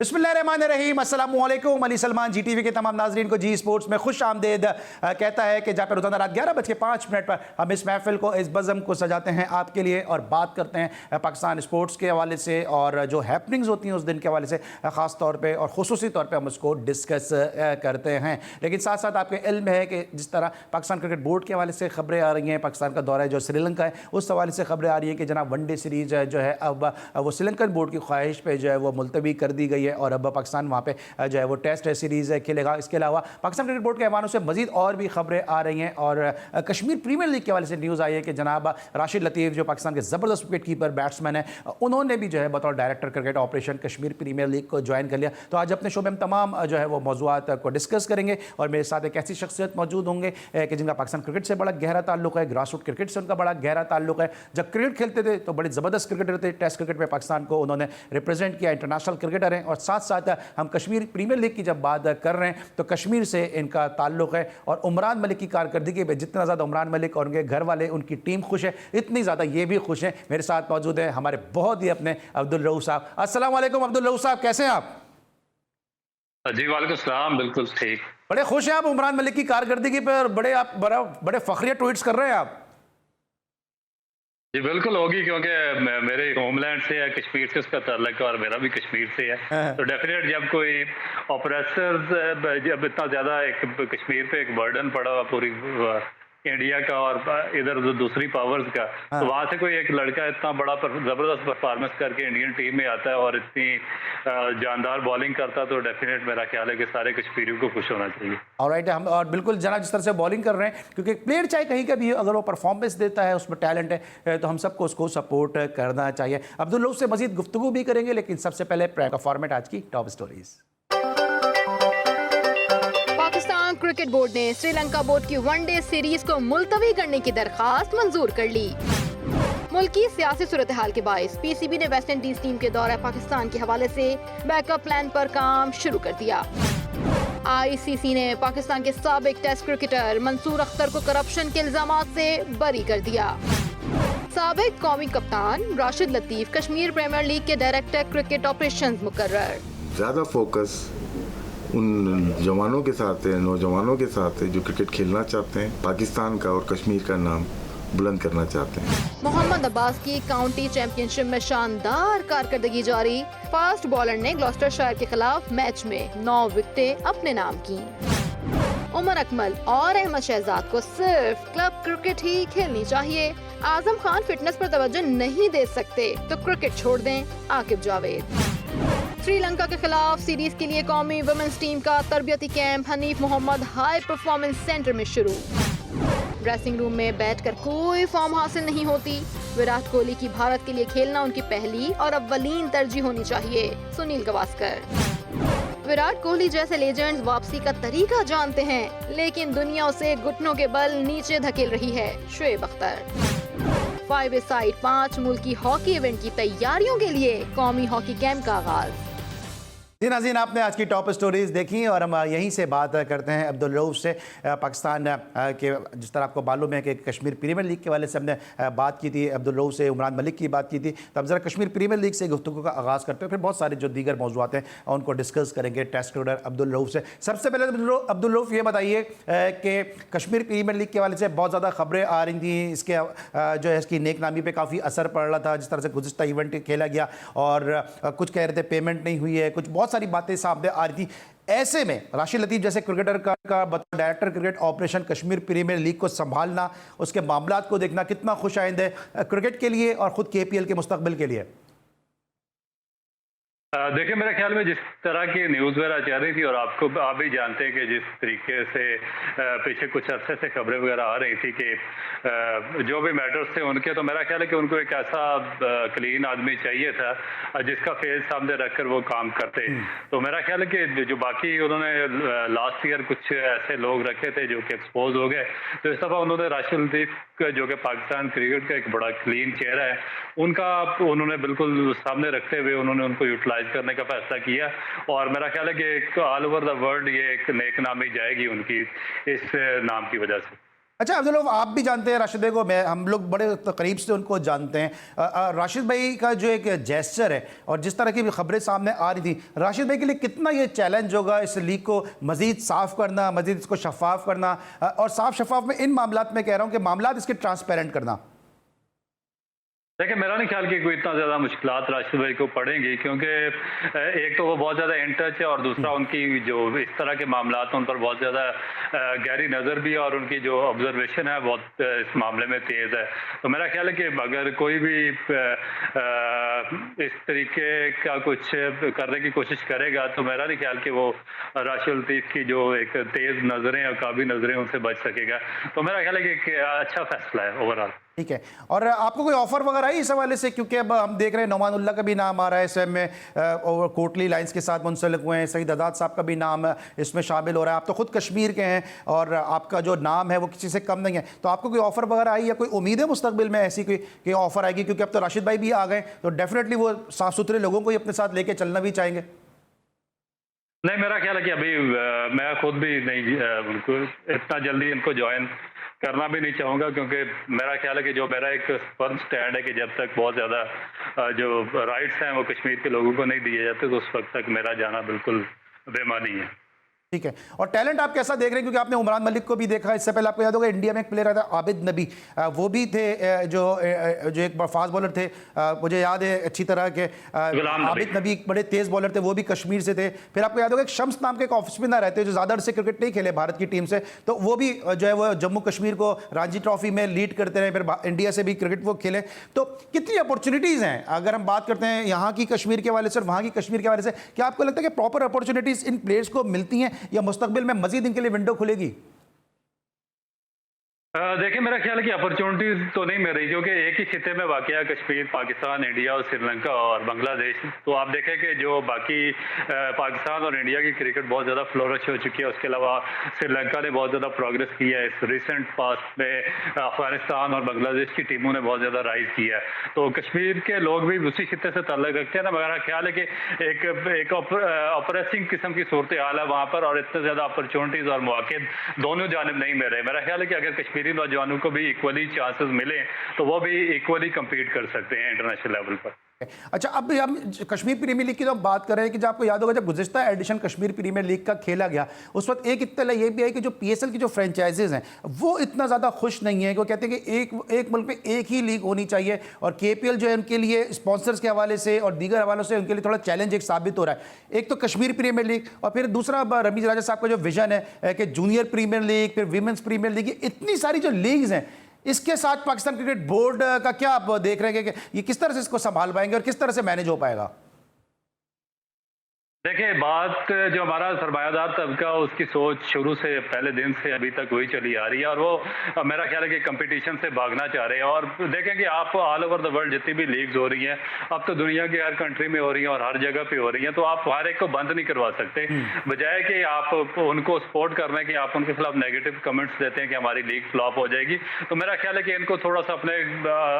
बिस्मिल्लाहिर्रहमानिर्रहीम, अस्सलामुअलैकुम। अली सलमान जीटीवी के तमाम नाजरीन को जी स्पोर्ट्स में खुश आमदेद कहता है कि जहाँ पर रोजाना रात 11:05 पर हम इस महफिल को, इस बज़म को सजाते हैं आपके लिए और बात करते हैं पाकिस्तान स्पोर्ट्स के हवाले से और जो हैपनिंग्स होती हैं उस दिन के हवाले से ख़ास तौर पर और खुसूसी तौर पर हम उसको डिस्कस करते हैं। लेकिन साथ साथ आपके इल्म है कि जिस तरह पाकिस्तान क्रिकेट बोर्ड के हवाले से खबरें आ रही हैं, पाकिस्तान का दौरा जो श्रीलंका है उस हवाले से खबरें आ रही हैं कि जनाब वनडे सीरीज़ जो है अब वो श्रीलंकन बोर्ड की ख्वाहिश पर जो है वो मुलतवी कर दी गई है और अब पाकिस्तान वहाँ पे जो है वो टेस्ट सीरीज़ खेलेगा। इसके अलावा पाकिस्तान क्रिकेट बोर्ड के ऐवानों से मजीद और भी खबरें आ रही हैं और कश्मीर प्रीमियर लीग के हवाले से न्यूज़ आई है कि जनाब राशिद लतीफ़ जो पाकिस्तान के ज़बरदस्त विकेट कीपर बैट्समैन है, उन्होंने भी जो है बतौर director cricket operation Kashmir Premier League को ज्वाइन कर लिया। तो आज अपने शो में हम तमाम जो है वो मौज़ूआत को डिस्कस करेंगे और मेरे साथ एक ऐसी शख्सियत मौजूद होंगे कि जिनका पाकिस्तान क्रिकेट से बड़ा गहरा ताल्लुक है, ग्रास रूट क्रिकेट से उनका बड़ा गहरा ताल्लुक है। जब क्रिकेट खेलते थे तो बड़े ज़बरदस्त क्रिकेटर थे, टेस्ट क्रिकेट में पाकिस्तान को उन्होंने रिप्रेजेंट किया, इंटरनेशनल क्रिकेटर हैं। और साथ साथ हम कश्मीर प्रीमियर लीग की जब बात कर रहे हैं तो कश्मीर से इनका ताल्लुक है और उमरान मलिक की कारकर्दगी पे जितना ज़्यादा उमरान मलिक और उनके घर वाले, उनकी टीम खुश है, इतनी ज़्यादा ये भी खुश हैं। मेरे साथ मौजूद हैं हमारे बहुत ही अपने अब्दुल रऊफ साहब। अस्सलाम वालेकुम अब्दुल रऊफ साहब, कैसे हैं आप? जी वालेकुम सलाम, बिल्कुल ठीक। बड़े खुश हैं आप उमरान मलिक की कारकर्दगी पर, बड़े फखरिया ट्वीट्स कर रहे हैं आप। जी बिल्कुल होगी, क्योंकि मेरे होमलैंड से है, कश्मीर से उसका ताल्लुक है और मेरा भी कश्मीर से है। तो डेफिनेट जब कोई ऑपरेशंस जब इतना ज़्यादा एक कश्मीर पे एक बर्डन पड़ा हुआ पूरी इंडिया का और इधर उधर दूसरी पावर्स का, तो वहाँ से कोई एक लड़का इतना बड़ा ज़बरदस्त परफॉर्मेंस करके इंडियन टीम में आता है और इतनी जानदार बॉलिंग करता, तो डेफिनेट मेरा ख्याल है कि सारे कश्मीरियों को खुश होना चाहिए। ऑलराइट, हम और बिल्कुल जनाब जिस तरह से बॉलिंग कर रहे हैं, क्योंकि प्लेयर चाहे कहीं का भी हो, अगर वो परफॉर्मेंस देता है, उसमें टैलेंट है तो हम सबको उसको सपोर्ट करना चाहिए। अब्दुल रऊफ से मजीद गुफ्तगू भी करेंगे, लेकिन सबसे पहले का फॉर्मेट आज की top stories. Pakistan cricket board ने श्रीलंका बोर्ड की वनडे सीरीज को मुलतवी करने की दरखास्त मंजूर कर ली। मुल्की सियासी सूरत हाल के बायस पीसीबी ने वेस्ट इंडीज टीम के दौरे पाकिस्तान के हवाले से बैकअप प्लान पर काम शुरू कर दिया। आईसीसी ने पाकिस्तान के साबिक टेस्ट क्रिकेटर मंसूर अख्तर को करप्शन के इल्जामात से बरी कर दिया। साबिक कौमी कप्तान राशिद लतीफ कश्मीर प्रीमियर लीग के डायरेक्टर क्रिकेट ऑपरेशंस मुकर्रर। ज़्यादा फोकस उन जवानों के साथ है, नौजवानों के साथ है जो क्रिकेट खेलना चाहते हैं, पाकिस्तान का और कश्मीर का नाम बुलंद करना चाहते हैं। मोहम्मद अब्बास की काउंटी चैंपियनशिप में शानदार कारकर्दगी जारी। फास्ट बॉलर ने ग्लॉस्टरशायर के खिलाफ मैच में 9 विकेटें अपने नाम की। उमर अकमल और अहमद शहजाद को सिर्फ क्लब क्रिकेट ही खेलनी चाहिए। आजम खान फिटनेस पर तवज्जो नहीं दे सकते तो क्रिकेट छोड़ दें, आकिब जावेद। श्रीलंका के खिलाफ सीरीज के लिए कौमी वुमेन्स टीम का तरबियती camp Hanif Mohammad high performance centre में शुरू। ड्रेसिंग रूम में बैठकर कोई फॉर्म हासिल नहीं होती। विराट कोहली की भारत के लिए खेलना उनकी पहली और अव्वलीन तरजीह होनी चाहिए, सुनील गावस्कर। विराट कोहली जैसे लेजेंड्स वापसी का तरीका जानते हैं, लेकिन दुनिया उसे घुटनों के बल नीचे धकेल रही है, शोएब अख्तर। 5-a-side 5 मुल्की हॉकी इवेंट की तैयारियों के लिए कौमी हॉकी कैंप का आगाज। जी नाज़रीन, आपने आज की टॉप स्टोरीज़ देखी और हम यहीं से बात करते हैं अब्दुल रऊफ से। पाकिस्तान के जिस तरह आपको मालूम है कि कश्मीर प्रीमियर लीग के वाले से हमने बात की थी, अब्दुल रऊफ से उमरान मलिक की बात की थी, तो अब ज़रा कश्मीर प्रीमियर लीग से गुफ्तगू का आगाज़ करते हैं, फिर बहुत सारे जो दीगर मौज़ूआत हैं उनको डिस्कस करेंगे टेस्ट क्रिकेटर अब्दुल रऊफ से। सबसे पहले अब्दुल रऊफ ये बताइए कि कश्मीर प्रीमियर लीग के वाले से बहुत ज़्यादा खबरें आ रही थी, इसके जो है इसकी नेक नामी पर काफ़ी असर पड़ रहा था, जिस तरह से गुज़िश्ता इवेंट खेला गया और कुछ कह रहे थे पेमेंट नहीं हुई है, कुछ बहुत सारी बातें सामने आ रही थी। ऐसे में राशिद लतीफ़ जैसे क्रिकेटर का director cricket operation Kashmir Premier League को संभालना, उसके मामलात को देखना कितना खुशाइंद है क्रिकेट के लिए और ख़ुद केपीएल के मुस्तकबिल के लिए? देखिए, मेरे ख्याल में जिस तरह की न्यूज़ वगैरह चल रही थी और आप भी जानते हैं कि जिस तरीके से पीछे कुछ अरसे से खबरें वगैरह आ रही थी कि जो भी मैटर्स थे उनके, तो मेरा ख्याल है कि उनको एक ऐसा क्लीन आदमी चाहिए था जिसका फेस सामने रखकर वो काम करते। तो मेरा ख्याल है कि जो बाकी उन्होंने लास्ट ईयर कुछ ऐसे लोग रखे थे जो कि एक्सपोज हो गए, तो इस दफ़ा उन्होंने राशिद लतीफ़ जो कि पाकिस्तान क्रिकेट का एक बड़ा क्लीन चेहरा है, उनका उन्होंने बिल्कुल सामने रखते हुए उन्होंने उनको यूटिलाइज करने का फैसला किया। और मेरा ख्याल है कि एक ऑल ओवर द वर्ल्ड ये एक नेक नामी जाएगी उनकी इस नाम की वजह से। अच्छा अब्दुल रऊफ, आप भी जानते हैं राशिद भाई को, मैं हम लोग बड़े करीब से उनको जानते हैं। राशिद भाई का जो एक जेस्चर है और जिस तरह की खबरें सामने आ रही थी, राशिद भाई के लिए कितना ये चैलेंज होगा इस लीग को मजीद साफ करना, मजीद इसको शफाफ करना, और साफ शफाफ में इन मामलात में कह रहा हूँ कि मामलात इसके ट्रांसपेरेंट करना। देखिए, मेरा नहीं ख्याल कि कोई इतना ज़्यादा मुश्किलात राशिद भाई को पड़ेंगी, क्योंकि एक तो वो बहुत ज़्यादा इन टच है और दूसरा उनकी जो इस तरह के मामलात हैं उन पर बहुत ज़्यादा गहरी नज़र भी है और उनकी जो ऑब्जर्वेशन है बहुत इस मामले में तेज़ है। तो मेरा ख्याल है कि अगर कोई भी इस तरीके का कुछ करने की कोशिश करेगा तो मेरा नहीं ख्याल कि वो राशिद लतीफ़ की जो एक तेज़ नज़रें और काबिल नज़रें उनसे बच सकेगा। तो मेरा ख्याल है कि एक अच्छा फैसला है ओवरऑल। ठीक है, और आपको कोई ऑफर वगैरह आई इस हवाले से, क्योंकि अब हम देख रहे हैं नोमानुल्लाह का भी नाम आ रहा है इसमें और कोटली लाइंस के साथ मुंसलिक हुए हैं, सईद आज़ाद साहब का भी नाम इसमें शामिल हो रहा है। आप तो खुद कश्मीर के हैं और आपका जो नाम है वो किसी से कम नहीं है, तो आपको कोई ऑफर वगैरह आई या कोई उम्मीद है मुस्तकबिल में ऐसी कोई ऑफर आएगी? क्योंकि अब तो राशिद भाई भी आ गए तो डेफिनेटली वो साफ सुथरे लोगों को ही अपने साथ लेके चलना भी चाहेंगे। नहीं, मेरा ख्याल है कि अभी मैं खुद भी नहीं उनको इतना जल्दी इनको ज्वाइन करना भी नहीं चाहूँगा, क्योंकि मेरा ख्याल है कि जो मेरा एक फर्म स्टैंड है कि जब तक बहुत ज़्यादा जो राइट्स हैं वो कश्मीर के लोगों को नहीं दिए जाते तो उस वक्त तक मेरा जाना बिल्कुल बेमानी है। ठीक है, और टैलेंट आप कैसा देख रहे हैं? क्योंकि आपने उमरान मलिक को भी देखा, इससे पहले आपको याद होगा इंडिया में एक प्लेयर आया था आबिद नबी, वो भी थे जो एक फास्ट बॉलर थे, मुझे याद है अच्छी तरह के आबिद नबी बड़े तेज बॉलर थे, वो भी कश्मीर से थे। फिर आपको याद होगा एक शम्स नाम के एक ऑफ स्पिनर रहते हैं जो ज़्यादा अरसे क्रिकेट नहीं खेले भारत की टीम से, तो वो भी जो है वो जम्मू कश्मीर को रणजी ट्रॉफी में लीड करते रहे, फिर इंडिया से भी क्रिकेट वो खेले। तो कितनी अपॉर्चुनिटीज़ हैं अगर हम बात करते हैं यहाँ की कश्मीर के हवाले से और वहाँ की कश्मीर के हवाले से? क्या आपको लगता है कि प्रॉपर अपॉर्चुनिटीज़ इन प्लेयर्स को मिलती हैं या मुस्तकबिल में मजीद इनके लिए विंडो खुलेगी? देखिए, मेरा ख्याल है कि अपॉर्चुनिटीज तो नहीं मिल रही, क्योंकि एक ही खिते में वाक़ कश्मीर, पाकिस्तान, इंडिया और श्रीलंका और बांग्लादेश। तो आप देखें कि जो बाकी पाकिस्तान और इंडिया की क्रिकेट बहुत ज़्यादा फ्लोरिश हो चुकी है, उसके अलावा श्रीलंका ने बहुत ज़्यादा प्रोग्रेस किया है। इस रिसेंट पास्ट में अफगानिस्तान और बांग्लादेश की टीमों ने बहुत ज़्यादा राइज किया है। तो कश्मीर के लोग भी उसी खिते से ताल्लुक़ रखते हैं ना। मेरा ख्याल है कि एक ऑपरेसिंग किस्म की सूरत हाल है वहाँ पर और इतने ज़्यादा अपॉर्चुनिटीज़ और मौके दोनों जानिब नहीं मिल रहे। मेरा ख्याल है कि अगर कश्मीर नौजवानों को भी इक्वली चांसेस मिले तो वो भी इक्वली compete कर सकते हैं इंटरनेशनल लेवल पर। अच्छा, अब हम कश्मीर प्रीमियर लीग की तो बात कर रहे हैं कि जब आपको याद होगा जब गुज़िश्ता एडिशन कश्मीर प्रीमियर लीग का खेला गया उस वक्त एक इत्तला ये भी है कि जो पीएसएल की जो फ्रेंचाइजीज हैं वो इतना ज़्यादा खुश नहीं है, वो कहते हैं कि एक मुल्क में एक ही लीग होनी चाहिए, और केपीएल जो है उनके लिए स्पॉन्सर्स के हवाले से और दीगर हवालों से उनके लिए थोड़ा चैलेंज एक साबित हो रहा है। एक तो कश्मीर प्रीमियर लीग और फिर दूसरा रमीज राजा साहब का जो विजन है कि जूनियर प्रीमियर लीग, फिर वीमेंस प्रीमियर लीग, इतनी सारी जो लीग्स हैं इसके साथ पाकिस्तान क्रिकेट बोर्ड का क्या आप देख रहे हैं कि ये किस तरह से इसको संभाल पाएंगे और किस तरह से मैनेज हो पाएगा? देखिए, बात जो हमारा सरमायादार तबका उसकी सोच शुरू से पहले दिन से अभी तक वही चली आ रही है और वो मेरा ख्याल है कि कंपटीशन से भागना चाह रहे हैं। और देखें कि आप ऑल ओवर द वर्ल्ड जितनी भी लीग्स हो रही हैं अब तो दुनिया की हर कंट्री में हो रही हैं और हर जगह पे हो रही हैं, तो आप हर एक को बंद नहीं करवा सकते। बजाय कि आप उनको सपोर्ट करने की आप उनके खिलाफ नेगेटिव कमेंट्स देते हैं कि हमारी लीग फ्लॉप हो जाएगी, तो मेरा ख्याल है कि इनको थोड़ा सा अपने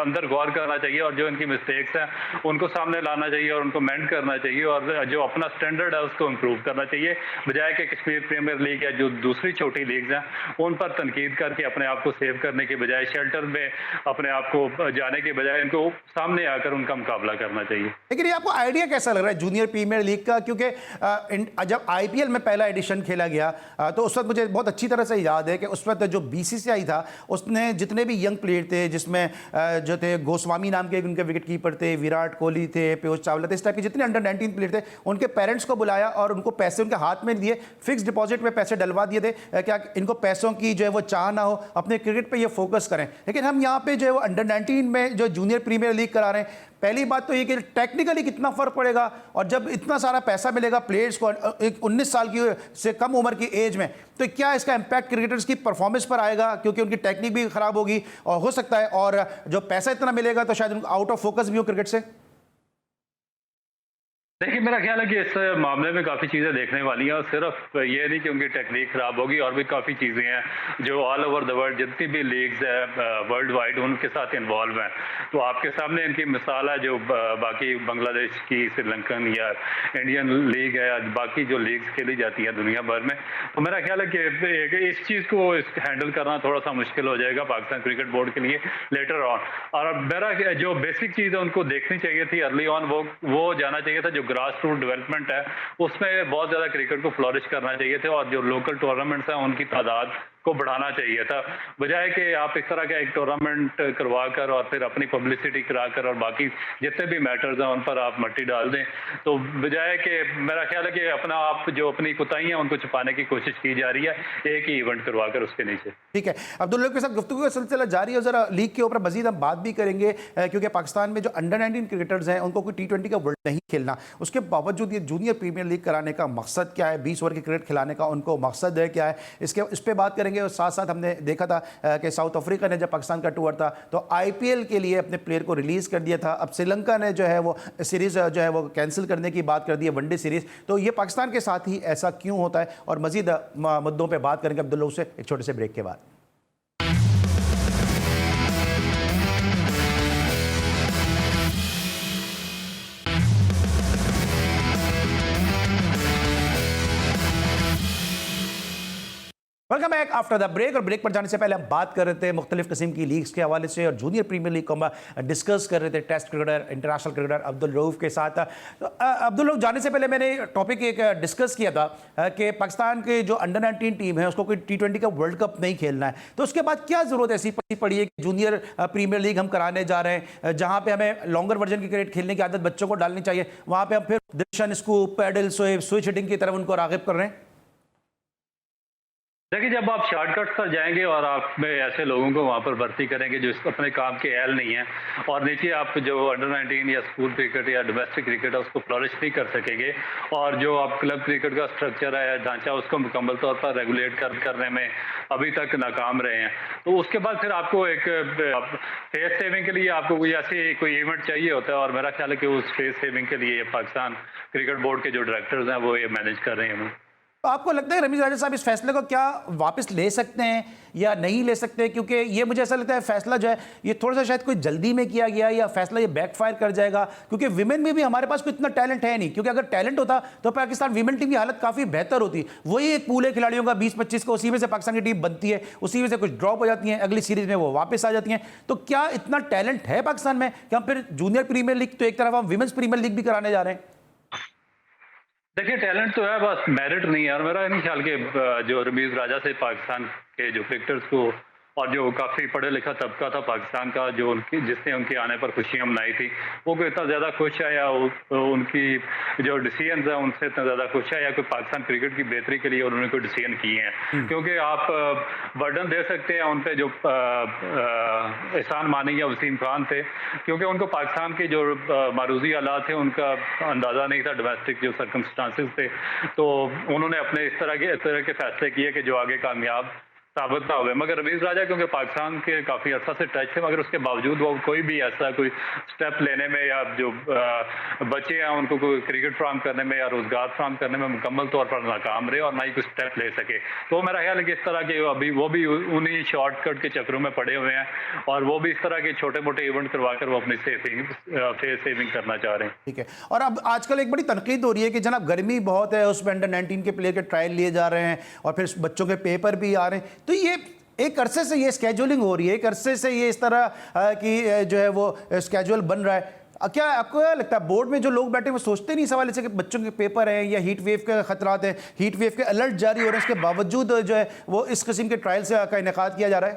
अंदर गौर करना चाहिए और जो इनकी मिस्टेक्स हैं उनको सामने लाना चाहिए और उनको मेंड करना चाहिए और जो अपना स्टैंडर्ड है उसको इम्प्रूव करना चाहिए। बजाय कि कश्मीर प्रीमियर लीग या जो दूसरी छोटी लीग्स हैं उन पर तनकीद करके अपने आप को सेव करने के बजाय, शेल्टर में अपने आप को जाने के बजाय इनको सामने आकर उनका मुकाबला करना चाहिए। लेकिन ये आपको आइडिया कैसा लग रहा है जूनियर प्रीमियर लीग का? क्योंकि जब आईपीएल में पहला एडिशन खेला गया तो उस वक्त मुझे बहुत अच्छी तरह से याद है कि उस वक्त जो बीसीसीआई था उसने जितने भी यंग प्लेयर थे, जिसमें जो थे गोस्वामी नाम के उनके विकेट कीपर थे, विराट कोहली थे, पीयूष चावला थे, इस टाइप के जितने अंडर 19 प्लेयर थे उनके पेरेंट्स को बुलाया और उनको पैसे उनके हाथ में दिए, फिक्स डिपॉजिट में पैसे डलवा दिए थे क्या इनको पैसों की जो है वो चाह ना हो, अपने क्रिकेट पे ये फोकस करें। लेकिन हम यहाँ पे जो है वो अंडर 19 में जो जूनियर प्रीमियर लीग करा रहे हैं, पहली बात तो ये कि टेक्निकली कितना फर्क पड़ेगा और जब इतना सारा पैसा मिलेगा प्लेयर्स को एक 19 साल की से कम उम्र की एज में, तो क्या इसका इम्पैक्ट क्रिकेटर्स की परफॉर्मेंस पर आएगा? क्योंकि उनकी टेक्निक भी खराब होगी और हो सकता है, और जो पैसा इतना मिलेगा तो शायद उनको आउट ऑफ फोकस भी हो क्रिकेट से। देखिए, मेरा ख्याल है कि इस मामले में काफ़ी चीज़ें देखने वाली हैं और सिर्फ ये नहीं कि उनकी टेक्निक ख़राब होगी, और भी काफ़ी चीज़ें हैं जो ऑल ओवर द वर्ल्ड जितनी भी लीग्स है वर्ल्ड वाइड उनके साथ इन्वॉल्व हैं। तो आपके सामने इनकी मिसाल है जो बाकी बांग्लादेश की, श्रीलंकन या इंडियन लीग है या बाकी जो लीग्स खेली जाती हैं दुनिया भर में। तो मेरा ख्याल है कि इस चीज़ को हैंडल करना थोड़ा सा मुश्किल हो जाएगा पाकिस्तान क्रिकेट बोर्ड के लिए लेटर ऑन। और मेरा जो बेसिक चीज़ है उनको देखनी चाहिए थी अर्ली ऑन, वो जाना चाहिए था जो ग्रास रूट डेवलपमेंट है उसमें बहुत ज़्यादा क्रिकेट को फ्लोरिश करना चाहिए थे, और जो लोकल टूर्नामेंट्स हैं उनकी तादाद को बढ़ाना चाहिए था, बजाय कि आप इस तरह का एक टूर्नामेंट करवा कर और फिर अपनी पब्लिसिटी कराकर और बाकी जितने भी मैटर्स हैं उन पर आप मट्टी डाल दें। तो बजाय कि मेरा ख्याल है कि अपना आप जो अपनी कुताहियां उनको छुपाने की कोशिश की जा रही है एक ही इवेंट करवा कर उसके नीचे। ठीक है, अब्दुल्ला के साथ गुफ्तगू का सिलसिला जारी है, जरा लीग के ऊपर मजीद हम बात भी करेंगे क्योंकि पाकिस्तान में जो अंडर 19 क्रिकेटर्स हैं उनको कोई T20 का वर्ल्ड नहीं खेलना, उसके बावजूद ये जूनियर प्रीमियर लीग कराने का मकसद क्या है, 20 ओवर की क्रिकेट खिलाने का उनको मकसद है क्या है, इस पर बात करेंगे। और साथ साथ हमने देखा था कि साउथ अफ्रीका ने जब पाकिस्तान का टूर था तो IPL के लिए अपने प्लेयर को रिलीज कर दिया था। अब श्रीलंका ने जो है वो सीरीज जो है वो कैंसिल करने की बात कर दी है, वनडे सीरीज। तो ये पाकिस्तान के साथ ही ऐसा क्यों होता है, और मजीद मुद्दों पर बात करेंगे अब्दुल्ला से एक छोटे से ब्रेक के बाद। Welcome back after the break. और ब्रेक पर जाने से पहले हम बात कर रहे थे मुख्तलिफ किस्म की लीग्स के हवाले से और जूनियर प्रीमियर लीग को हम डिस्कस कर रहे थे test cricketer, international cricketer Abdul Rauf के साथ। तो अब्दुल रऊफ, जाने से पहले मैंने टॉपिक एक डिस्कस किया था कि पाकिस्तान के जो अंडर 19 टीम है उसको कोई T20 का वर्ल्ड कप नहीं खेलना है, तो उसके बाद क्या जरूरत ऐसी पड़ी है कि जूनियर प्रीमियर लीग हम कराने जा रहे हैं जहाँ पे हमें लॉन्गर वर्जन की क्रिकेट खेलने की आदत बच्चों को डालनी चाहिए, वहाँ पे हम फिर दर्शन, स्कूप, पैडल, स्विच हिटिंग की तरफ उनको रागिब कर रहे हैं। देखिए, जब आप शॉर्टकट पर जाएंगे और आप में ऐसे लोगों को वहाँ पर भर्ती करेंगे जो अपने काम के अहल नहीं है, और नीचे आप जो अंडर 19 या स्कूल क्रिकेट या डोमेस्टिक क्रिकेट है उसको फ्लरिश नहीं कर सकेंगे, और जो आप क्लब क्रिकेट का स्ट्रक्चर है या ढांचा उसको मुकम्मल तौर पर रेगुलेट करने में अभी तक नाकाम रहे हैं, तो उसके बाद फिर आपको एक फेस सेविंग के लिए आपको कोई ऐसे कोई इवेंट चाहिए होता है, और मेरा ख्याल है कि उस फेस सेविंग के लिए पाकिस्तान क्रिकेट बोर्ड के जो डायरेक्टर्स हैं वो ये मैनेज कर रहे हैं। तो आपको लगता है रमीज राजा साहब इस फैसले को क्या वापस ले सकते हैं या नहीं ले सकते, क्योंकि ये मुझे ऐसा लगता है फैसला जो है ये थोड़ा सा शायद कोई जल्दी में किया गया या फैसला ये बैकफायर कर जाएगा, क्योंकि विमेन में भी हमारे पास कोई इतना टैलेंट है नहीं, क्योंकि अगर टैलेंट होता तो पाकिस्तान विमेन टीम की हालत काफ़ी बेहतर होती। वही एक पूल है खिलाड़ियों का 20-25 का, उसी में से पाकिस्तान की टीम बनती है, उसी में से कुछ ड्रॉप हो जाती हैं, अगली सीरीज में वो वापस आ जाती हैं। तो क्या इतना टैलेंट है पाकिस्तान में कि हम फिर जूनियर प्रीमियर लीग तो एक तरफ हम विमेंस प्रीमियर लीग भी कराने जा रहे हैं? देखिए, टैलेंट तो है, बस मेरिट नहीं है, और मेरा नहीं ख्याल कि जो रमीज राजा से पाकिस्तान के जो क्रिकेटर्स को और जो काफ़ी पढ़ा लिखा तबका था पाकिस्तान का जो जिसने उनके आने पर खुशियां मनाई थी वो कोई इतना ज़्यादा खुश है या उनकी जो डिसीजंस हैं उनसे इतना ज़्यादा खुश है या कोई पाकिस्तान क्रिकेट की बेहतरी के लिए उन्होंने कोई डिसीजन किए हैं, क्योंकि आप बर्डन दे सकते हैं उन पर जो एहसान मानी या वसीम खान थे, क्योंकि उनको पाकिस्तान के जो मारूजी हालात थे उनका अंदाज़ा नहीं था, डोमेस्टिक जो सर्कमस्टांसिस थे, तो उन्होंने अपने इस तरह के फैसले किए कि जो आगे कामयाब साबित ना हुए। मगर रमीज राजा क्योंकि पाकिस्तान के काफ़ी अर्सा से टच थे, मगर उसके बावजूद वो कोई भी ऐसा कोई स्टेप लेने में या जो बच्चे हैं उनको कोई क्रिकेट फ्राहम करने में या रोजगार फ्राहम करने में मुकम्मल तौर पर नाकाम रहे और ना ही कुछ स्टेप ले सके। तो मेरा ख्याल है कि इस तरह के अभी वो भी उन्हीं शॉर्टकट के चक्रों में पड़े हुए हैं और वो भी इस तरह के छोटे मोटे इवेंट करवा कर वो अपनी फेस सेविंग करना चाह रहे हैं। ठीक है, और अब आजकल एक बड़ी तनकीद हो रही है कि जनाब गर्मी बहुत है, उसमें अंडर 19 के प्लेयर के ट्रायल लिए जा रहे हैं और फिर बच्चों के पेपर भी आ रहे हैं, तो ये एक अरसे से ये स्केजुलिंग हो रही है, एक अरसे से ये इस तरह की जो है वो स्केजुअल बन रहा है। क्या आपको क्या लगता है बोर्ड में जो लोग बैठे वो सोचते नहीं सवाल से कि बच्चों के पेपर हैं या हीट वेव के खतरात हैं, हीट वेव के अलर्ट जारी हो रहे हैं, इसके बावजूद जो है वो इस किस्म के ट्रायल से का इनेकाद किया जा रहा है?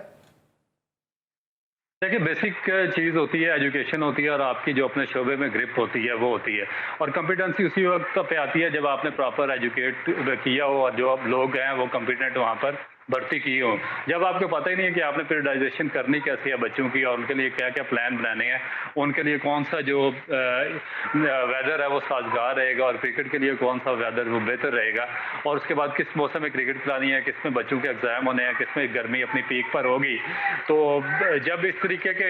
देखिए, बेसिक चीज़ होती है, एजुकेशन होती है और आपकी जो अपने शोबे में ग्रिप होती है वो होती है, और कॉम्पिटेंसी उसी वक्त पे आती है जब आपने प्रॉपर एजुकेट किया हो और जो लोग हैं वो कॉम्पिटेंट वहाँ पर भर्ती की हो। जब आपको पता ही नहीं है कि आपने पीरियडाइजेशन करनी कैसी है बच्चों की और उनके लिए क्या क्या प्लान बनाने हैं, उनके लिए कौन सा जो वेदर है वो साजगार रहेगा और क्रिकेट के लिए कौन सा वेदर वो बेहतर रहेगा, और उसके बाद किस मौसम में क्रिकेट खिलानी है, किस में बच्चों के एग्जाम होने हैं, किस में गर्मी अपनी पीक पर होगी। तो जब इस तरीके के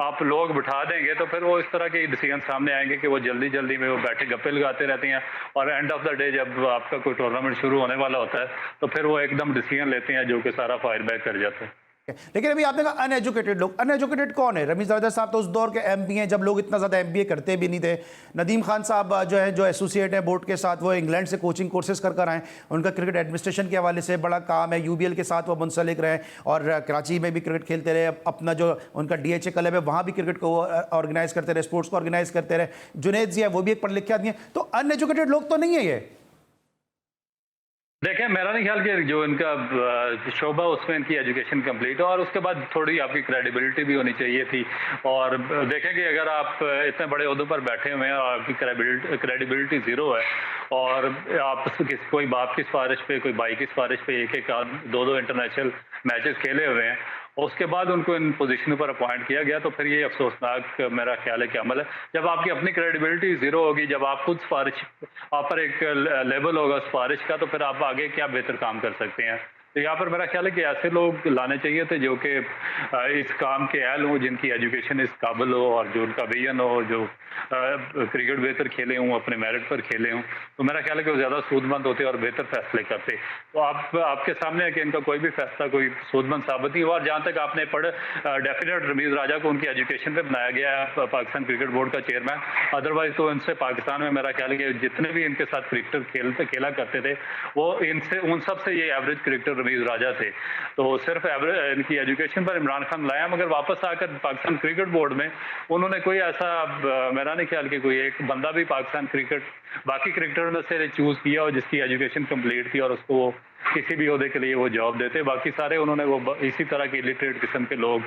आप लोग बिठा देंगे तो फिर वो इस तरह के डिसीजन सामने आएंगे कि वो जल्दी जल्दी में वो बैठे गप्पे लगाते रहते हैं, और एंड ऑफ द डे जब आपका कोई टूर्नामेंट शुरू होने वाला होता है तो फिर वो एकदम डिसीजन लेते हैं जो कि सारा फायर बैक कर जाता है। लेकिन अभी आपने कहा अनएजुकेटेड लोग, अनएजुकेटेड कौन है? रमीज राजा साहब तो उस दौर के एमबीए जब लोग इतना ज़्यादा एमबीए करते भी नहीं थे। नदीम खान साहब जो है, जो एसोसिएट है बोर्ड के साथ, वो इंग्लैंड से कोचिंग कोर्सेज कर आए, उनका क्रिकेट एडमिनिस्ट्रेशन के हवाले से बड़ा काम है, यूबीएल के साथ वो मुंसलिक रहे और कराची में भी क्रिकेट खेलते रहे, अपना जो उनका डीएचए क्लब है वहाँ भी क्रिकेट को ऑर्गेनाइज करते रहे, स्पोर्ट्स को ऑर्गेनाइज करते रहे। जुनेद जी है, वो भी एक पढ़े लिखे आदमी है, तो अनएजुकेटेड लोग तो नहीं है ये। देखें, मेरा नहीं ख्याल कि जो इनका शोबा उसमें इनकी एजुकेशन कंप्लीट है, और उसके बाद थोड़ी आपकी क्रेडिबिलिटी भी होनी चाहिए थी। और देखें कि अगर आप इतने बड़े ओहदे पर बैठे हुए हैं और आपकी क्रेडिबिलिटी ज़ीरो है, और आप कोई बाप की सिफारिश पे, कोई भाई की सिफारिश पे एक एक दो इंटरनेशनल मैचेस खेले हुए हैं, और उसके बाद उनको इन पोजीशन पर अपॉइंट किया गया, तो फिर ये अफसोसनाक मेरा ख्याल है कि अमल है। जब आपकी अपनी क्रेडिबिलिटी ज़ीरो होगी, जब आप खुद सिफारिश, आप पर एक लेवल होगा सिफारिश का, तो फिर आप आगे क्या बेहतर काम कर सकते हैं। तो यहाँ पर मेरा ख्याल है कि ऐसे लोग लाने चाहिए थे जो कि इस काम के अहल हों, जिनकी एजुकेशन इस काबिल हो, और जो उनका विजन हो, जो क्रिकेट बेहतर खेले हों, अपने मेरिट पर खेले हों, तो मेरा ख्याल है कि वो ज़्यादा सूदमंद होते और बेहतर फैसले करते। तो आपके सामने है कि इनका कोई भी फैसला कोई सूदमंद साबित नहीं हुआ। और जहाँ तक आपने पढ़, डेफिनेट रमीज राजा को उनकी एजुकेशन पे बनाया गया है पाकिस्तान क्रिकेट बोर्ड का चेयरमैन, अदरवाइज तो इनसे पाकिस्तान में मेरा ख्याल है कि जितने भी इनके साथ क्रिकेटर खेला करते थे, वो इनसे उन सब से ये एवरेज क्रिकेटर रमीज राजा थे। तो सिर्फ इनकी एजुकेशन पर इमरान खान लाया, मगर वापस आकर पाकिस्तान क्रिकेट बोर्ड में उन्होंने कोई ऐसा, मेरा नहीं ख्याल कि कोई एक बंदा भी पाकिस्तान क्रिकेट बाकी क्रिकेटर में से चूज किया हो जिसकी एजुकेशन कंप्लीट थी और उसको किसी भी ओहदे के लिए वो जॉब देते। बाकी सारे उन्होंने वो इसी तरह के इलिटरेट किस्म के लोग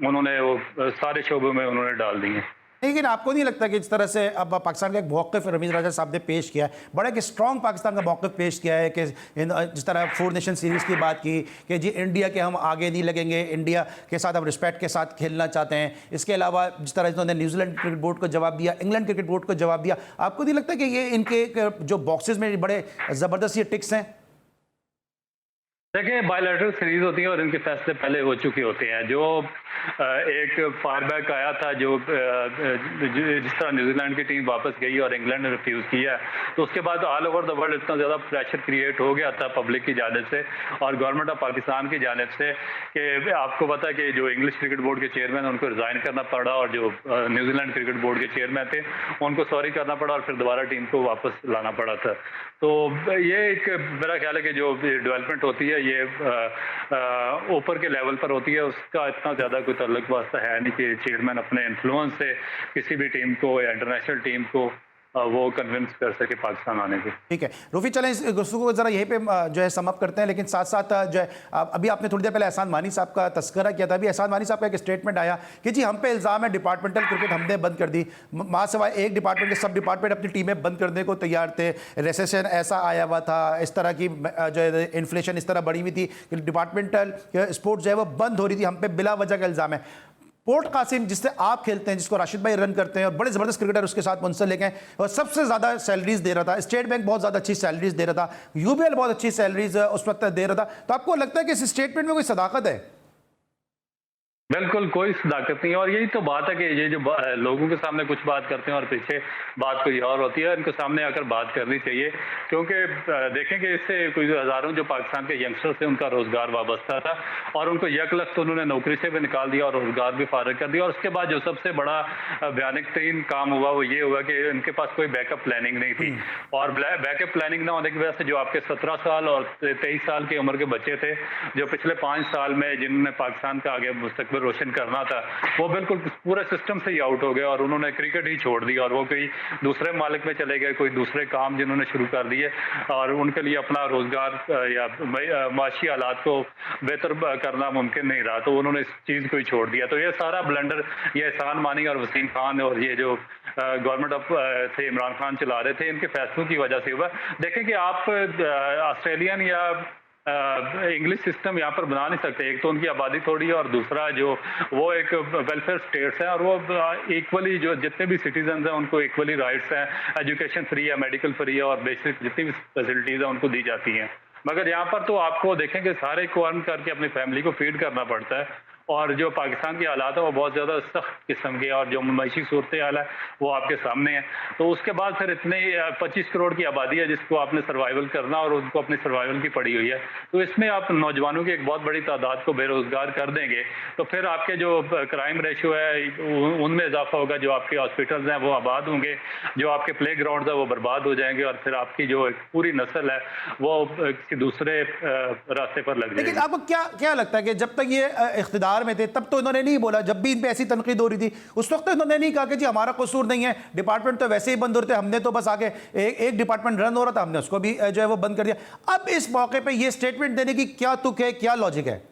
उन्होंने वो सारे शोबों में उन्होंने डाल दिए। लेकिन आपको नहीं लगता कि इस तरह से अब पाकिस्तान का एक मौक़िफ़ रमीज राजा साहब ने पेश किया है, बड़ा एक स्ट्रॉन्ग पाकिस्तान का मौक़िफ़ पेश किया है कि जिस तरह 4 नेशन सीरीज़ की बात की कि जी इंडिया के हम आगे नहीं लगेंगे, इंडिया के साथ हम रिस्पेक्ट के साथ खेलना चाहते हैं। इसके अलावा जिस तरह इन्होंने न्यूजीलैंड क्रिकेट बोर्ड को जवाब दिया, इंग्लैंड क्रिकेट बोर्ड को जवाब दिया, आपको नहीं लगता कि ये इनके जो बॉक्सेस में बड़े ज़बरदस्त ये टिक्स हैं? देखिए, बायलैटरल सीरीज होती है और इनके फैसले पहले हो चुके होते हैं। जो एक फायरबैक आया था, जो जिस तरह न्यूजीलैंड की टीम वापस गई और इंग्लैंड ने रिफ्यूज़ किया, तो उसके बाद ऑल ओवर द वर्ल्ड इतना ज़्यादा प्रेशर क्रिएट हो गया था पब्लिक की जानिब से और गवर्नमेंट ऑफ पाकिस्तान की जानिब से कि आपको पता है कि जो इंग्लिश क्रिकेट बोर्ड के चेयरमैन उनको रिज़ाइन करना पड़ा, और जो न्यूजीलैंड क्रिकेट बोर्ड के चेयरमैन थे उनको सॉरी करना पड़ा, और फिर दोबारा टीम को वापस लाना पड़ा था। तो ये एक मेरा ख्याल है कि जो डेवलपमेंट होती है ये ऊपर के लेवल पर होती है, उसका इतना ज़्यादा कोई तल्लुक वास्ता है नहीं कि चेयरमैन अपने इन्फ्लुएंस से किसी भी टीम को या इंटरनेशनल टीम को वो कन्विंस कर सके पाकिस्तान आने को। ठीक है रूफी, चलें इस गुफ्तगू को ज़रा यहीं पे जो है समअप करते हैं, लेकिन साथ साथ जो है अभी आपने थोड़ी देर पहले एहसान मानी साहब का तस्करा किया था। अभी एहसान मानी साहब का एक स्टेटमेंट आया कि जी हम पे इल्ज़ाम है डिपार्टमेंटल क्रिकेट हमने बंद कर दी, माँ सिवाय एक डिपार्टमेंट के सब डिपार्टमेंट अपनी टीमें बंद करने को तैयार थे। रेसेशन ऐसा आया हुआ था, इस तरह की जो है इन्फ्लेशन इस तरह बढ़ी हुई थी कि डिपार्टमेंटल स्पोर्ट्स जो है वो बंद हो रही थी, हम पे बिला वजह का इल्ज़ाम है। पोर्ट कासिम जिससे आप खेलते हैं, जिसको राशिद भाई रन करते हैं और बड़े ज़बरदस्त क्रिकेटर उसके साथ मुंसलिक हैं और सबसे ज़्यादा सैलरीज दे रहा था, स्टेट बैंक बहुत ज़्यादा अच्छी सैलरीज दे रहा था, यूबीएल बहुत अच्छी सैलरीज उस वक्त दे रहा था, तो आपको लगता है कि इस स्टेटमेंट में कोई सदाकत है? बिल्कुल कोई सदाकत नहीं। और यही तो बात है कि ये जो लोगों के सामने कुछ बात करते हैं और पीछे बात कोई और होती है, इनको सामने आकर बात करनी चाहिए। क्योंकि देखें कि इससे कोई हज़ारों जो पाकिस्तान के यंगस्टर्स थे उनका रोज़गार वाबस्ता था और उनको यकलख्त उन्होंने नौकरी से भी निकाल दिया और रोज़गार भी फारग कर दिया। और उसके बाद जो सबसे बड़ा भयानक तरीन काम हुआ वो ये हुआ कि इनके पास कोई बैकअप प्लानिंग नहीं थी। और बैकअप प्लानिंग ना होने की वजह से जो आपके 17 साल और 23 साल की उम्र के बच्चे थे, जो पिछले 5 साल में जिन्होंने पाकिस्तान का आगे मुस्तकबिल रोशन करना था, वो बिल्कुल पूरे सिस्टम से ही आउट हो गए और उन्होंने क्रिकेट ही छोड़ दिया और वो कोई दूसरे मालिक में चले गए, कोई दूसरे काम जिन्होंने शुरू कर दिए और उनके लिए अपना रोजगार या माशी हालात को बेहतर करना मुमकिन नहीं रहा, तो उन्होंने इस चीज़ को ही छोड़ दिया। तो ये सारा ब्लंडर ये एहसान मानी और वसीम खान और ये जो गवर्नमेंट ऑफ थे इमरान खान चला रहे थे, इनके फैसलों की वजह से हुआ। देखें कि आप ऑस्ट्रेलियन या इंग्लिश सिस्टम यहाँ पर बना नहीं सकते। एक तो उनकी आबादी थोड़ी है और दूसरा जो वो एक वेलफेयर स्टेट्स है और वो इक्वली जो जितने भी सिटीजन हैं उनको इक्वली राइट्स हैं, एजुकेशन फ्री है, मेडिकल फ्री है और बेसिक जितनी भी फैसिलिटीज़ हैं उनको दी जाती हैं। मगर यहाँ पर तो आपको देखें कि सारे को अर्न करके अपनी फैमिली को फीड करना पड़ता है और जो पाकिस्तान की हालात है वो बहुत ज़्यादा सख्त किस्म के, और जो मईशी सूरत हाल है वो आपके सामने है। तो उसके बाद फिर इतने 25 करोड़ की आबादी है जिसको आपने सर्वाइवल करना, और उनको अपनी सर्वाइवल की पड़ी हुई है। तो इसमें आप नौजवानों की एक बहुत बड़ी तादाद को बेरोज़गार कर देंगे तो फिर आपके जो क्राइम रेशो है उनमें इजाफा होगा, जो आपके हॉस्पिटल्स हैं वो आबाद होंगे, जो आपके प्ले ग्राउंड है वो बर्बाद हो जाएंगे, और फिर आपकी जो एक पूरी नस्ल है वो किसी दूसरे रास्ते पर लग लेकिन जाएगी। आपको क्या क्या लगता है कि जब तक ये इख्तिदार में थे तब तो इन्होंने नहीं बोला, जब भी इन पे ऐसी तनकीद हो रही थी उस वक्त तो इन्होंने नहीं कहा कि जी हमारा कसूर नहीं है, डिपार्टमेंट तो वैसे ही बंद हो रहे थे, हमने तो बस आके एक डिपार्टमेंट रन हो रहा था, हमने उसको भी जो है वो बंद कर दिया। अब इस मौके पे ये स्टेटमेंट देने की क्या तुक है, क्या लॉजिक है?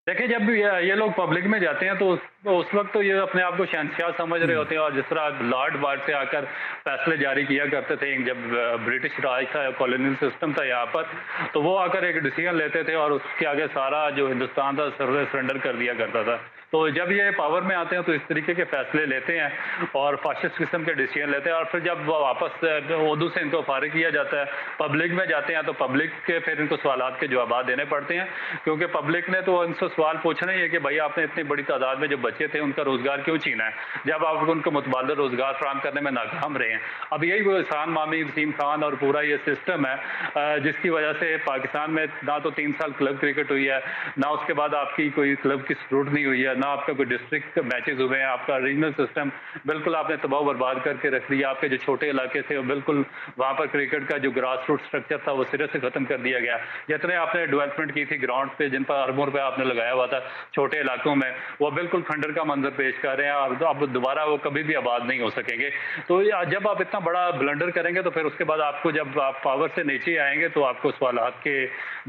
देखिए, जब ये लोग पब्लिक में जाते हैं तो उस वक्त तो ये अपने आप को शहंशाह समझ रहे होते हैं, और जिस तरह लॉर्ड बार से आकर फैसले जारी किया करते थे जब ब्रिटिश राज था, कॉलोनियल सिस्टम था यहाँ पर, तो वो आकर एक डिसीजन लेते थे और उसके आगे सारा जो हिंदुस्तान था सरेंडर कर दिया करता था। तो जब ये पावर में आते हैं तो इस तरीके के फैसले लेते हैं और फाशिस्ट किस्म के डिसीजन लेते हैं, और फिर जब वो वापस उर्दू से इनको फारिग किया जाता है, पब्लिक में जाते हैं तो पब्लिक के फिर इनको सवालात के जवाब देने पड़ते हैं, क्योंकि पब्लिक ने तो इनसे सवाल पूछना ही है कि भाई आपने इतनी बड़ी तादाद में जो बच्चे थे उनका रोजगार क्यों छीना है जब आप उनको मुतबादल रोजगार फराहम करने में नाकाम रहे हैं। अब यही वो एहसान मामी, वसीम खान और पूरा ये सिस्टम है जिसकी वजह से पाकिस्तान में ना तो 3 साल क्लब क्रिकेट हुई है, ना उसके बाद आपकी कोई क्लब की स्क्रूटनी हुई है, ना आपका कोई डिस्ट्रिक्ट मैचेस हुए हैं, आपका रीजनल सिस्टम बिल्कुल आपने तबाह बर्बाद करके रख दिया। आपके जो छोटे इलाके थे वो बिल्कुल वहाँ पर क्रिकेट का जो ग्रास रूट स्ट्रक्चर था वो सिरे से खत्म कर दिया गया। जितने आपने डेवलपमेंट की थी ग्राउंड पे, जिन पर अरबों रुपये आपने लगाया हुआ था छोटे इलाकों में, वो बिल्कुल खंडर का मंजर पेश कर रहे हैं, और अब दोबारा वो कभी भी आबाद नहीं हो सकेंगे। तो जब आप इतना बड़ा ब्लंडर करेंगे तो फिर उसके बाद आपको जब आप पावर से नीचे आएंगे तो आपको सवालात के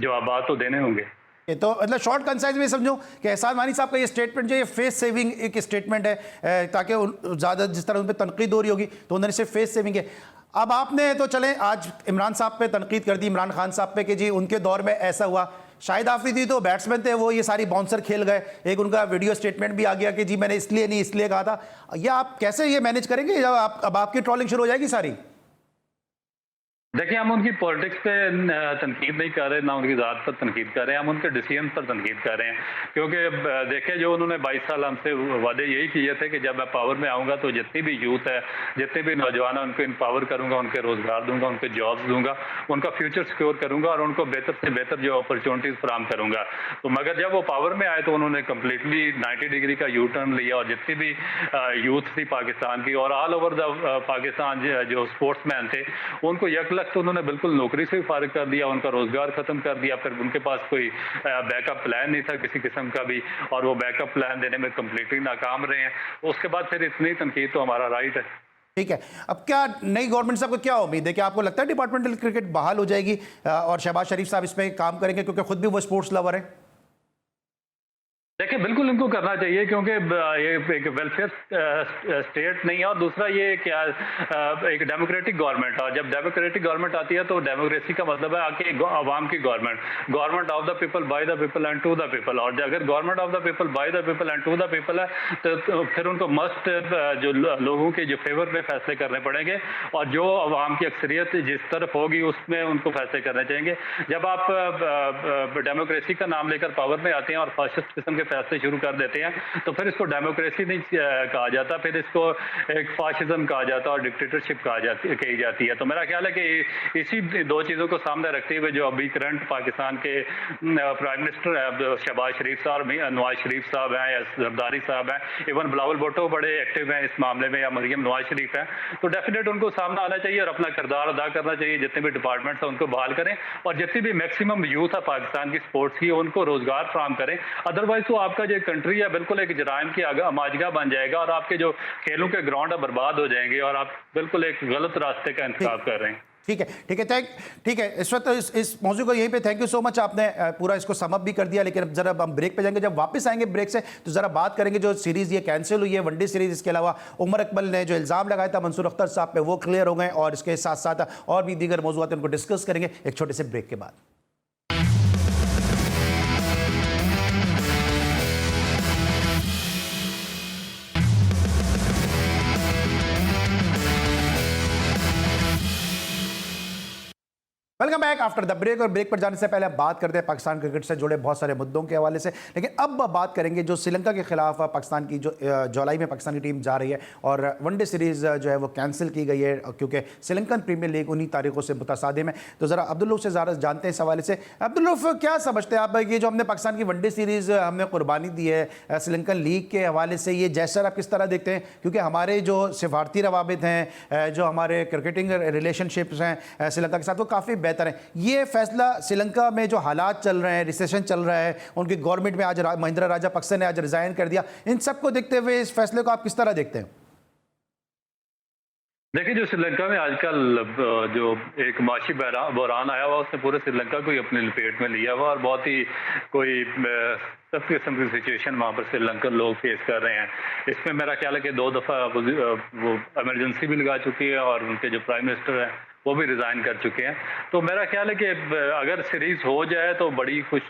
जवाब तो देने होंगे। तो मतलब शॉर्ट कंसाइज में समझो कि एहसान मानी साहब का ये स्टेटमेंट जो ये फेस सेविंग एक स्टेटमेंट है, ताकि ज़्यादा जिस तरह उन पर तनकीद हो रही होगी तो उन्होंने सिर्फ फेस सेविंग है। अब आपने तो चलें आज इमरान साहब पे तनकीद कर दी, इमरान खान साहब पे कि जी उनके दौर में ऐसा हुआ। शाहिद आफरीदी तो बैट्समैन थे, वो ये सारी बाउंसर खेल गए, एक उनका वीडियो स्टेटमेंट भी आ गया कि जी मैंने इसलिए नहीं इसलिए कहा था। या आप कैसे ये मैनेज करेंगे जब अब आपकी ट्रोलिंग शुरू हो जाएगी सारी? देखिए, हम उनकी पॉलिटिक्स पे तनकीद नहीं कर रहे, ना उनकी ज़ात पर तनकीद कर रहे हैं, हम उनके डिसीजन पर तनकीद कर रहे हैं। क्योंकि देखिए, जो उन्होंने 22 साल हमसे वादे यही किए थे कि जब मैं पावर में आऊँगा तो जितनी भी यूथ है, जितने भी नौजवान हैं, उनको एम्पावर करूँगा, उनके रोज़गार दूंगा, उनके जॉब्स दूंगा, उनका फ्यूचर सिक्योर करूँगा और उनको बेहतर से बेहतर जो अपॉर्चुनिटीज़ फराहम करूँगा। तो मगर जब वो पावर में आए तो उन्होंने कम्प्लीटली 90 डिग्री का यू टर्न लिया, और जितनी भी यूथ थी पाकिस्तान की और ऑल ओवर द पाकिस्तान जो स्पोर्ट्स मैन थे उनको यकलख तो उन्होंने बिल्कुल नौकरी से भी फारिग कर दिया, उनका रोजगार खत्म कर दिया। फिर उनके पास कोई बैकअप प्लान नहीं था किसी किस्म का भी, और वो बैकअप प्लान देने में कम्प्लीटली नाकाम रहे हैं। उसके बाद फिर इतनी तनकीद तो हमारा राइट है। ठीक है, अब क्या नई गवर्नमेंट साहब को क्या उम्मीद है कि आपको लगता है डिपार्टमेंटल क्रिकेट बहाल हो जाएगी और शहबाज शरीफ साहब इस पर काम करेंगे, क्योंकि खुद भी वो स्पोर्ट्स लवर है? देखिए, बिल्कुल इनको करना चाहिए, क्योंकि ये एक वेलफेयर स्टेट नहीं है, और दूसरा ये क्या एक डेमोक्रेटिक गवर्नमेंट है, और जब डेमोक्रेटिक गवर्नमेंट आती है तो डेमोक्रेसी का मतलब है आके आवाम की government of the people, by the people and to the people. और अगर government of the people, by the people and to the people है तो फिर उनको मस्ट जो लोगों के जो फेवर में फैसले करने पड़ेंगे, और जो आवाम की अक्सरियत जिस तरफ होगी उसमें उनको फैसले करने चाहिए। जब आप डेमोक्रेसी का नाम लेकर पावर में आते हैं और फाशिस्ट किस्म के फैसले शुरू कर देते हैं तो फिर इसको डेमोक्रेसी नहीं कहा जाता, फिर इसको एक फाशिज्म कहा जाता और डिक्टेटरशिप कही जाती है। तो मेरा ख्याल है कि इसी दो चीज़ों को सामने रखते हुए जो अभी करंट पाकिस्तान के प्राइम मिनिस्टर है शहबाज शरीफ साहब, नवाज शरीफ साहब हैं या जरदारी साहब हैं, इवन बिलावल भुट्टो बड़े एक्टिव हैं इस मामले में, या मरियम नवाज शरीफ हैं, तो डेफिनेट उनको सामने आना चाहिए और अपना किरदार अदा करना चाहिए। जितने भी डिपार्टमेंट्स हैं उनको बहाल करें, और जितनी भी मैक्सिमम यूथ है पाकिस्तान की स्पोर्ट्स की उनको रोजगार फराहम करें। अदरवाइज तो आपका जो कंट्री है बिल्कुल एक जराइम की अमाजगा बन जाएगा, और आपके जो खेलों के ग्राउंड है बर्बाद हो जाएंगे, और आप बिल्कुल एक गलत रास्ते का इंतखाब कर रहे हैं। ठीक है, ठीक है, ठीक है। इस वक्त इस मौजू को यहीं पे थैंक यू सो मच, आपने पूरा इसको समअप भी कर दिया। लेकिन अब जरा हम ब्रेक पे जाएंगे, जब वापस आएंगे ब्रेक से तो जरा बात करेंगे जो सीरीज़ ये कैंसिल हुई है वनडे सीरीज़, इसके अलावा उमर अकमल ने जो इल्ज़ाम लगाया था मंसूर अख्तर साहब पे वो क्लियर हो गए, और इसके साथ साथ और भी दीगर मौजूद उनको डिस्कस करेंगे एक छोटे से ब्रेक के बाद। Welcome back after the break. और ब्रेक पर जाने से पहले बात करते हैं पाकिस्तान क्रिकेट से जुड़े बहुत सारे मुद्दों के हवाले से, लेकिन अब बात करेंगे जो श्रीलंका के खिलाफ पाकिस्तान की जो जुलाई में पाकिस्तान की टीम जा रही है और वनडे सीरीज़ जो है वो कैंसिल की गई है क्योंकि श्रीलंकन प्रीमियर लीग उन्हीं तारीखों से मुतसादिम है। तो ज़रा अब्दुल्लूफ से ज़्यादा जानते हैं इस हवाले से। अब्दुल्लूफ, क्या समझते हैं आप ये जो हमने पाकिस्तान की वनडे सीरीज़ हमने कुर्बानी दी है श्रीलंकन लीग के हवाले से, ये जैसर आप किस तरह देखते हैं? क्योंकि हमारे जो सिफारती रवाबित हैं, जो हमारे क्रिकेटिंग रिलेशनशिप्स हैं श्रीलंका के साथ, वो काफ़ी बेहतर हैं। ये फैसला श्रीलंका में जो हालात चल रहे हैं, रिसेशन चल रहा है, उनकी गवर्नमेंट में आज महिंद्रा राजपक्से ने आज रिजाइन कर दिया, इन सबको देखते हुए इस फैसले को आप किस तरह देखते हैं? देखिए, जो श्रीलंका में आजकल जो एक माशी बहरान आया हुआ, उसने पूरे श्रीलंका को ही अपनी लपेट में लिया हुआ और बहुत ही कोई सब किस्म की सिचुएशन वहाँ पर श्रीलंकन लोग फेस कर रहे हैं। इसमें मेरा ख्याल है कि 2 दफ़ा वो इमरजेंसी भी लगा चुकी है और उनके जो प्राइम मिनिस्टर हैं वो भी रिज़ाइन कर चुके हैं। तो मेरा ख्याल है कि अगर सीरीज़ हो जाए तो बड़ी खुश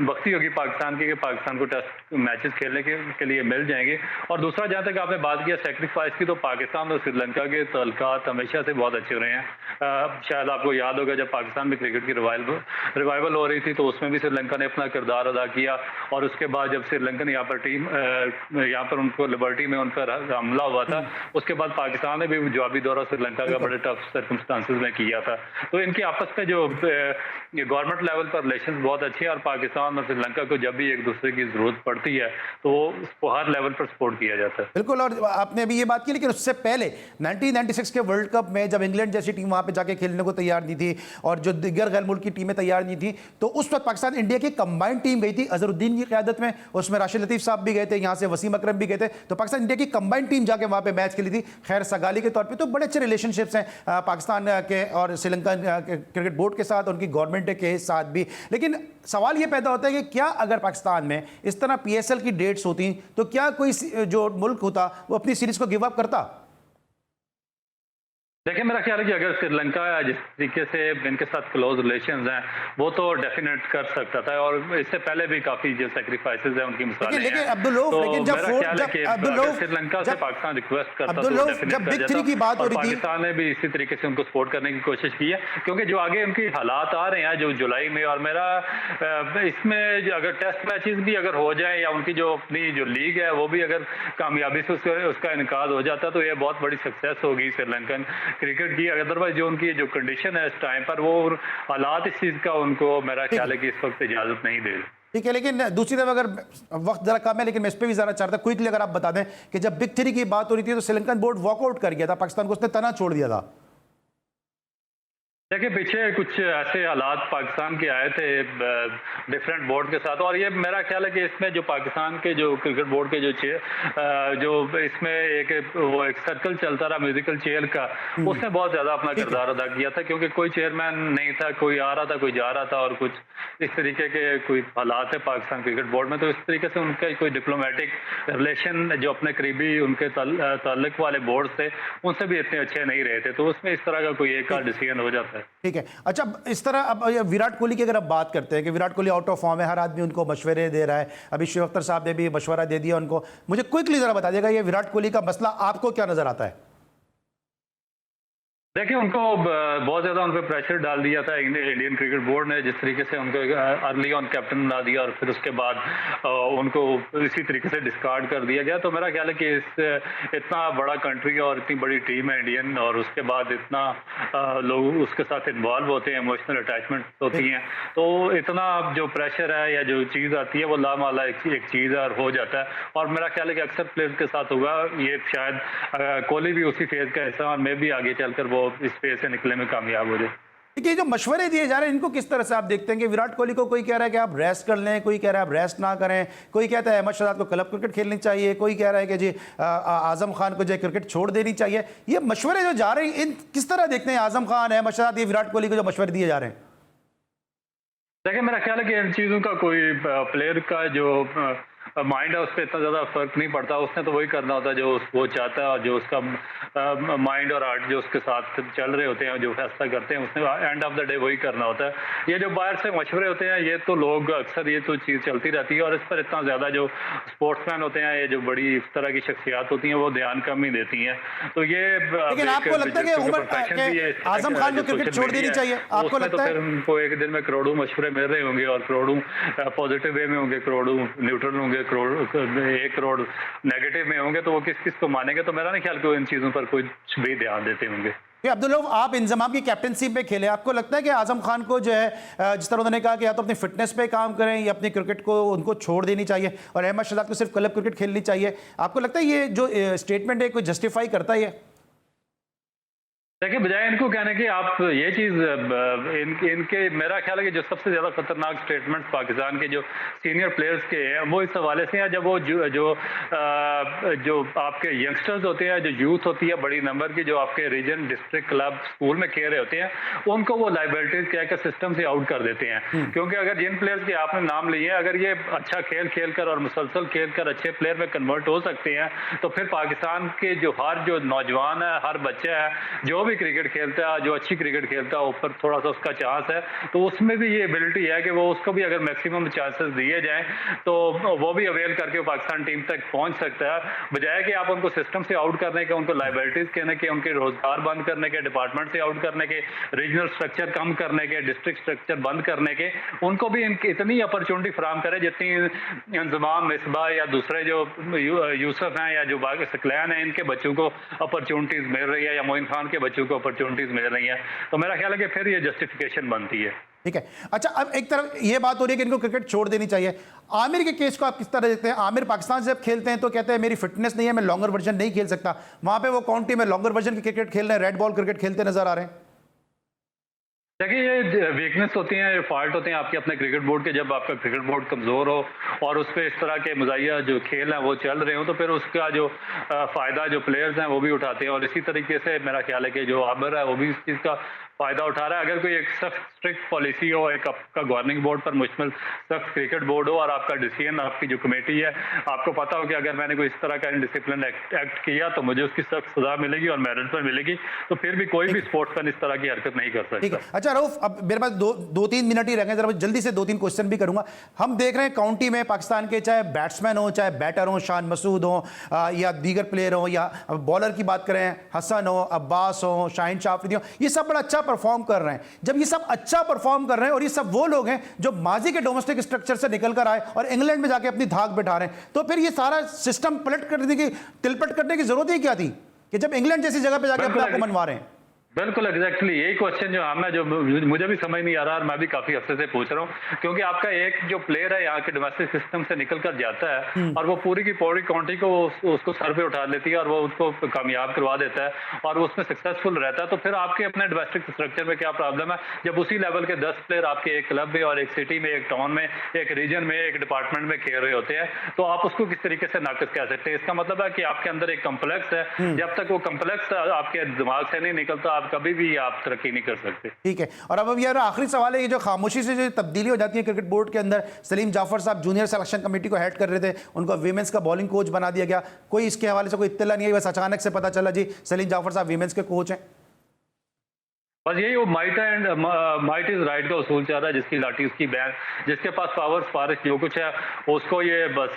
बख्ती होगी पाकिस्तान की कि पाकिस्तान को टेस्ट मैचेस खेलने के लिए मिल जाएंगे। और दूसरा, जहाँ तक आपने बात किया सेक्रीफाइस की, तो पाकिस्तान और श्रीलंका के तल्लुकात हमेशा से बहुत अच्छे रहे हैं। शायद आपको याद होगा जब पाकिस्तान में क्रिकेट की रिवाइवल हो रही थी तो उसमें भी श्रीलंका ने अपना किरदार अदा किया। और उसके बाद जब श्रीलंकन यहाँ पर उनको लिबर्टी में उन पर हमला हुआ था, उसके बाद पाकिस्तान ने भी जवाबी दौरा श्रीलंका का बड़े टफ सर्कमस्टांसेस में किया था। तो इनके आपस में जो गवर्नमेंट लेवल पर रिलेशंस बहुत अच्छे हैं और पाकिस्तान और श्रीलंका को जब भी एक दूसरे की जरूरत पड़ती है तो उसको हर लेवल पर सपोर्ट किया जाता है। बिल्कुल। और आपने अभी ये बात की, लेकिन उससे पहले 1996 के वर्ल्ड कप में जब इंग्लैंड जैसी टीम वहां पे जाके खेलने को तैयार नहीं थी और जो दिगर गैर मुल्क की टीमें तैयार नहीं थी, तो उस वक्त पाकिस्तान इंडिया की कंबाइंड टीम गई थी अजहरुद्दीन की क़यादत में, उसमें राशिद लतीफ़ साहब भी गए थे, यहाँ से वसीम अकरम भी गए थे। तो पाकिस्तान इंडिया की कंबाइंड टीम जाके वहां पे मैच खेली थी, खैर सगाली के तौर पर। तो बड़े अच्छे रिलेशनशिप्स हैं पाकिस्तान के और श्रीलंका क्रिकेट बोर्ड के साथ, उनकी गवर्नमेंट के साथ भी। लेकिन सवाल यह पैदा होता है कि क्या अगर पाकिस्तान में इस तरह PSL की डेट्स होती तो क्या कोई जो मुल्क होता वो अपनी सीरीज को गिव अप करता? देखिए, मेरा ख्याल है कि अगर श्रीलंका जिस तरीके से इनके साथ क्लोज रिलेशंस हैं वो तो डेफिनेट कर सकता था और इससे पहले भी काफी जो सैक्रिफाइसेस हैं उनकी मिसालें हैं। लेकिन अब्दुल्लूफ, लेकिन जब श्रीलंका से पाकिस्तान रिक्वेस्ट करता तो डेफिनेट कर जाता। की बात हो रही थी, पाकिस्तान ने भी इसी तरीके से उनको सपोर्ट करने की कोशिश की है क्योंकि जो आगे उनके हालात आ रहे हैं जो जुलाई में, और मेरा इसमें अगर टेस्ट मैचेस भी अगर हो जाए या उनकी जो अपनी जो लीग है वो भी अगर कामयाबी से उसका इनकाद हो जाता तो ये बहुत बड़ी सक्सेस होगी श्रीलंकन क्रिकेट की। अदरवाइज जो उनकी जो कंडीशन है इस टाइम पर, वो हालात इस चीज का उनको मेरा ख्याल है कि इस वक्त इजाजत नहीं दे। ठीक है, लेकिन दूसरी तरफ अगर वक्त जरा कम है, लेकिन मैं इस पर भी जरा चाहता क्विकली अगर आप बता दें कि जब बिग 3 की बात हो रही थी तो श्रीलंकन बोर्ड वॉकआउट कर गया था, पाकिस्तान को उसने तना छोड़ दिया था। देखिए, पीछे कुछ ऐसे हालात पाकिस्तान के आए थे डिफरेंट बोर्ड के साथ, और ये मेरा ख्याल है कि इसमें जो पाकिस्तान के जो क्रिकेट बोर्ड के जो इसमें एक सर्कल चलता रहा म्यूजिकल चेयर का, उसने बहुत ज़्यादा अपना किरदार अदा किया था क्योंकि कोई चेयरमैन नहीं था, कोई आ रहा था कोई जा रहा था और कुछ इस तरीके के कोई हालात है पाकिस्तान क्रिकेट बोर्ड में। तो इस तरीके से उनका कोई डिप्लोमेटिक रिलेशन जो अपने करीबी उनके ताल्लुक वाले बोर्ड थे उनसे भी इतने अच्छे नहीं रहे थे, तो उसमें इस तरह का कोई एक डिसीजन हो जाता है। ठीक है, अच्छा, इस तरह अब विराट कोहली की अगर आप बात करते हैं कि Virat Kohli out of form है, हर आदमी उनको मशवरे दे रहा है, अभी शुएब अख्तर साहब ने भी मशवरा दे दिया उनको, मुझे क्विकली जरा बता देगा ये विराट कोहली का मसला आपको क्या नजर आता है? देखिए, उनको बहुत ज़्यादा उन पर प्रेशर डाल दिया था इंडियन क्रिकेट बोर्ड ने, जिस तरीके से उनको अर्ली ऑन कैप्टन बना दिया और फिर उसके बाद उनको इसी तरीके से डिस्कार्ड कर दिया गया। तो मेरा ख्याल है कि इतना बड़ा कंट्री और इतनी बड़ी टीम है इंडियन, और उसके बाद इतना लोग उसके साथ इन्वॉल्व होते हैं, इमोशनल अटैचमेंट होती हैं, तो इतना जो प्रेशर है या जो चीज़ आती है वो लामाला एक चीज़ और हो जाता है। और मेरा ख्याल है कि अक्सर प्लेयर्स के साथ होगा ये, शायद कोहली भी उसी फेज का हिस्सा और मैं भी आगे चलकर वो इस फेज से निकलने में कामयाब हो जाए। देखिए, जो मशवरे दिए जा रहे हैं इनको किस तरह से आप देखते हैं कि विराट कोहली को कोई कह रहा है कि आप रेस्ट कर लें, कोई कह रहा है आप रेस्ट ना करें, कोई कहता है अहमद शहजाद को क्लब क्रिकेट खेलनी चाहिए, कोई कह रहा है कि जी आजम खान को जो क्रिकेट छोड़ देनी चाहिए। ये मशवरे जो जा रहे हैं इन किस तरह देखते हैं? आजम खान, अहमद शहजाद, ये विराट कोहली को जो मशवरे दिए जा रहे हैं? देखिए, मेरा ख्याल है कि इन चीज़ों का कोई प्लेयर का जो माइंड है उस पर इतना ज़्यादा फर्क नहीं पड़ता, उसने तो वही करना होता है जो वो चाहता है और जो उसका माइंड और आर्ट जो उसके साथ चल रहे होते हैं, जो फैसला करते हैं, उसने एंड ऑफ द डे वही करना होता है। ये जो बाहर से मशवरे होते हैं, ये तो लोग अक्सर ये तो चीज़ चलती रहती है और इस पर इतना ज़्यादा जो स्पोर्ट्समैन होते हैं, ये जो बड़ी इस तरह की शख्सियात होती हैं, वो ध्यान कम ही देती हैं। तो ये लेकिन आपको लगता है कि आजम खान को क्रिकेट छोड़ देनी चाहिए? आपको लगता है? फिर उनको एक दिन में करोड़ों मशवरे मिल रहे होंगे और करोड़ों पॉजिटिव वे में होंगे, करोड़ों न्यूट्रल होंगे, 1 करोड़ नेगेटिव में होंगे, तो वो किस किस को मानेंगे? तो मेरा नहीं ख्याल कि वो इन चीज़ों पर कुछ भी ध्यान देते होंगे। अब्दुल रऊफ, आप इंजमाम की कैप्टनसी पे खेले, आपको लगता है कि आजम खान को जो है जिस तरह उन्होंने कहा कि या तो अपनी फिटनेस पे काम करें या अपनी क्रिकेट को उनको छोड़ देनी चाहिए और अहमद शहजाद को सिर्फ क्लब क्रिकेट खेलनी चाहिए, आपको लगता है ये जो स्टेटमेंट है कोई जस्टिफाई करता है? देखिए, बजाय इनको कहने की आप ये चीज़ इनके मेरा ख्याल है कि जो सबसे ज़्यादा खतरनाक स्टेटमेंट्स पाकिस्तान के जो सीनियर प्लेयर्स के हैं, वो इस हवाले से हैं जब वो जो आपके यंगस्टर्स होते हैं, जो यूथ होती है बड़ी नंबर की, जो आपके रीजन, डिस्ट्रिक्ट, क्लब, स्कूल में खेल रहे होते हैं, उनको वो लाइबिलिटीज कह कर सिस्टम से आउट कर देते हैं। क्योंकि अगर जिन प्लेयर्स के आपने नाम लिए हैं, अगर ये अच्छा खेल कर और मुसलसल खेल कर अच्छे प्लेयर में कन्वर्ट हो सकते हैं, तो फिर पाकिस्तान के जो नौजवान है, हर बच्चा है, जो भी क्रिकेट खेलता है, जो अच्छी क्रिकेट खेलता है, ऊपर थोड़ा सा उसका चांस है, तो उसमें भी ये एबिलिटी है कि वो उसको भी अगर मैक्सिमम चांसेस दिए जाएं तो वो भी अवेल करके पाकिस्तान टीम तक पहुंच सकता है। बजाय कि आप उनको सिस्टम से आउट करने के, उनको लाइबिलिटीज कहने के, उनके रोजगार बंद करने के, डिपार्टमेंट से आउट करने के, रीजनल स्ट्रक्चर कम करने के, डिस्ट्रिक्ट स्ट्रक्चर बंद करने के, उनको भी इतनी अपॉर्चुनिटी फराहम करे जितनी इंजमाम, मिसबा या दूसरे जो यूसुफ हैं या जो बाकी सकलैन हैं, इनके बच्चों को अपॉर्चुनिटीज मिल रही है या मोइन खान के बच्चों को अपॉर्चुनिटीज मिल रही है। तो मेरा ख्याल है कि फिर ये जस्टिफिकेशन बनती है। ठीक है। अच्छा, अब एक तरफ ये बात हो रही है कि इनको क्रिकेट छोड़ देनी चाहिए, आमिर के केस को आप किस तरह देखते हैं? आमिर पाकिस्तान से जब खेलते हैं तो कहते हैं मेरी फिटनेस नहीं है, मैं लॉन्गर वर्जन नहीं खेल सकता, वहां पे वो काउंटी में लॉन्गर वर्जन की क्रिकेट खेल रहे हैं, रेड बॉल क्रिकेट खेलते नजर आ रहे हैं। देखिए, ये वीकनेस होती हैं, ये फॉल्ट होते हैं आपके अपने क्रिकेट बोर्ड के। जब आपका क्रिकेट बोर्ड कमज़ोर हो और उस पर इस तरह के मज़ाहिया जो खेल हैं वो चल रहे हो, तो फिर उसका जो फ़ायदा जो प्लेयर्स हैं वो भी उठाते हैं। और इसी तरीके से मेरा ख्याल है कि जो आमिर है वो भी इस चीज़ का फ़ायदा उठा रहा है। अगर कोई एक सख्त स्ट्रिक्ट पॉलिसी हो, एक आपका गवर्निंग बोर्ड पर मुश्तमिल सख्त क्रिकेट बोर्ड हो और आपका डिसीजन, आपकी जो कमेटी है, आपको पता हो कि अगर मैंने कोई इस तरह का इनडिसिप्लिन एक्ट किया तो मुझे उसकी सख्त सजा मिलेगी और मेरिट पर मिलेगी, तो फिर भी कोई भी स्पोर्ट्समैन इस तरह की हरकत नहीं कर सकता। ठीक है। अच्छा रऊफ, अब मेरे पास दो तीन मिनट ही रह गए, जरा जल्दी से 2-3 क्वेश्चन भी करूंगा। हम देख रहे हैं काउंटी में पाकिस्तान के चाहे बैट्समैन हो, चाहे बैटर हो, शान मसूद हो या दीगर प्लेयर हो, या बॉलर की बात करें हसन हो, अब्बास हो, शाहीन शाफरी हो, ये सब बड़ा अच्छा परफॉर्म कर रहे हैं। जब ये सब अच्छा परफॉर्म कर रहे हैं और ये सब वो लोग हैं जो माजी के डोमेस्टिक स्ट्रक्चर से निकल कर आए और इंग्लैंड में जाके अपनी धाक बैठा रहे हैं, तो फिर ये सारा सिस्टम तिलपट करने की जरूरत ही क्या थी कि जब इंग्लैंड जैसी जगह पे जाके अपने आप को मनवा रहे हैं? बिल्कुल एग्जैक्टली यही क्वेश्चन जो हमें जो मुझे भी समझ नहीं आ रहा और मैं भी काफी हफ्ते से पूछ रहा हूँ, क्योंकि आपका एक जो प्लेयर है यहाँ के डोमेस्टिक सिस्टम से निकल कर जाता है और वो पूरी की पूरी काउंटी को उसको सर पे उठा लेती है और वो उसको कामयाब करवा देता है और उसमें सक्सेसफुल रहता है, तो फिर आपके अपने डोमेस्टिक स्ट्रक्चर में क्या प्रॉब्लम है जब उसी लेवल के 10 प्लेयर आपके एक क्लब में और एक सिटी में, एक टाउन में, एक रीजन में, एक डिपार्टमेंट में खेल रहे होते हैं, तो आप उसको किस तरीके से नाकिस कह सकते हैं? इसका मतलब है कि आपके अंदर एक कम्प्लेक्स है, जब तक वो कम्प्लेक्स आपके दिमाग से नहीं निकलता आप कभी भी आप तरक्की नहीं कर सकते। ठीक है। और अब यार आखिरी सवाल है, ये जो खामोशी से जो तब्दीली हो जाती है क्रिकेट बोर्ड के अंदर, सलीम जाफर साहब जूनियर सिलेक्शन कमेटी को हेड कर रहे थे, उनको वीमेंस का बॉलिंग कोच बना दिया गया, कोई इसके हवाले से कोई इत्तला नहीं है, बस अचानक से पता चला जी सलीम जाफर साहब वीमेंस के कोच हैं? बस यही वो माइट इज राइट का उसूल चल रहा है, जिसकी लाठी उसकी बैन, जिसके पास पावर फारिश जो कुछ है उसको ये बस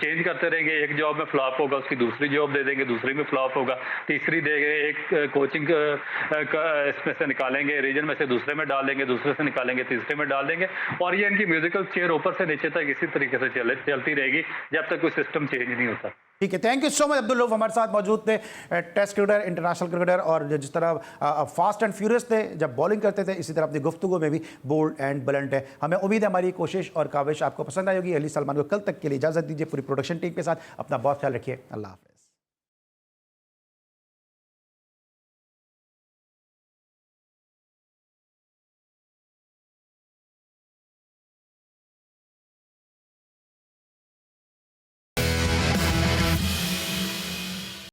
चेंज करते रहेंगे। एक जॉब में फ्लॉप होगा उसकी दूसरी जॉब दे देंगे, दूसरी में फ्लॉप होगा तीसरी देंगे, एक कोचिंग इसमें से निकालेंगे, रीजन में से दूसरे में डाल देंगे, दूसरे से निकालेंगे तीसरे में डाल देंगे, और ये इनकी म्यूजिकल चेयर ऊपर से नीचे तक इसी तरीके से चलती रहेगी जब तक कोई सिस्टम चेंज नहीं होता। ठीक है, thank you so much Abdul Rauf, हमारे साथ मौजूद थे, टेस्ट क्रिकेटर, इंटरनेशनल क्रिकेटर, और जिस तरह फास्ट एंड फ्यूरियस थे जब बॉलिंग करते थे, इसी तरह अपनी गुफ्तगू में भी बोल्ड एंड ब्लंट है। हमें उम्मीद है हमारी कोशिश और काविश आपको पसंद आई होगी। अली सलमान को कल तक के लिए इजाज़त दीजिए, पूरी प्रोडक्शन टीम के साथ अपना बहुत ख्याल रखिए। अल्लाह हाफ़िज़।